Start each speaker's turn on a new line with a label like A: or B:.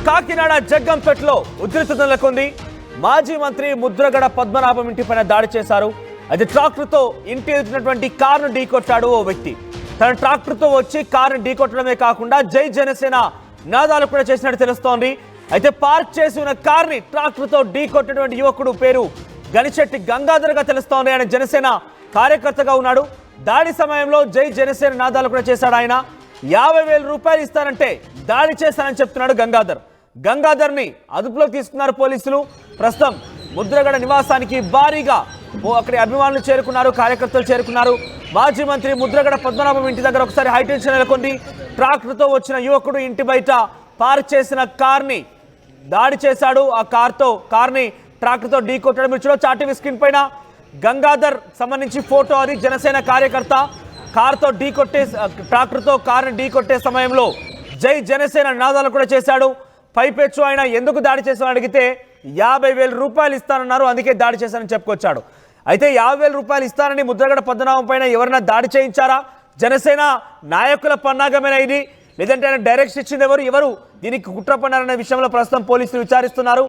A: కాకినాడ జగ్గంపేటలో ఉద్రిక్తత నెలకొంది. మాజీ మంత్రి ముద్రగడ పద్మనాభం ఇంటిపైన దాడి చేశారు. అయితే ట్రాక్టర్తో ఇంటి ఎదుటినటువంటి కారును ఢీకొట్టాడు ఓ వ్యక్తి. తన ట్రాక్టర్తో వచ్చి కారును ఢీకొట్టడమే కాకుండా జై జనసేన నినాదాలు కూడా చేసినట్టు తెలుస్తోంది. అయితే పార్క్ చేసి ఉన్న కారుని ట్రాక్టర్తో ఢీకొట్టినటువంటి యువకుడు పేరు గనిశెట్టి గంగాధర్గా తెలుస్తోంది. ఆయన జనసేన కార్యకర్తగా ఉన్నాడు. దాడి సమయంలో జై జనసేన నినాదాలు కూడా చేశాడు. ఆయన 50,000 రూపాయలు ఇస్తానంటే దాడి చేశానని చెప్తున్నాడు గంగాధర్ని అదుపులోకి తీసుకున్నారు పోలీసులు. ప్రస్తుతం ముద్రగడ నివాసానికి భారీగా అక్కడి అభిమానులు చేరుకున్నారు, కార్యకర్తలు చేరుకున్నారు. మాజీ మంత్రి ముద్రగడ పద్మనాభం ఇంటి దగ్గర ఒకసారి హైటెన్షన్ నెలకొంది. ట్రాక్టర్తో వచ్చిన యువకుడు ఇంటి బయట పార్క్ చేసిన కార్ని దాడి చేశాడు. ఆ కార్ని ట్రాక్టర్తో ఢీకొట్టడం మీరు చూడొచ్చు. ఆర్టీవీ స్క్రీన్ పైన గంగాధర్ సంబంధించి ఫోటో. అది జనసేన కార్యకర్త. కారుతో ట్రాక్టర్తో కారుని ఢీకొట్టే సమయంలో జై జనసేన నినాదాలు కూడా చేశాడు. పైపెచ్చు ఆయన ఎందుకు దాడి చేశామని అడిగితే 50,000 రూపాయలు ఇస్తానన్నారు, అందుకే దాడి చేశానని చెప్పుకొచ్చాడు. అయితే 50,000 రూపాయలు ఇస్తానని ముద్రగడ పద్మనాభం పైన ఎవరైనా దాడి చేయించారా? జనసేన నాయకుల పన్నాగమేనా ఇది, లేదంటే ఆయన డైరెక్షన్ ఇచ్చింది ఎవరు దీనికి కుట్ర పన్నారనే విషయంలో ప్రస్తుతం పోలీసులు విచారిస్తున్నారు.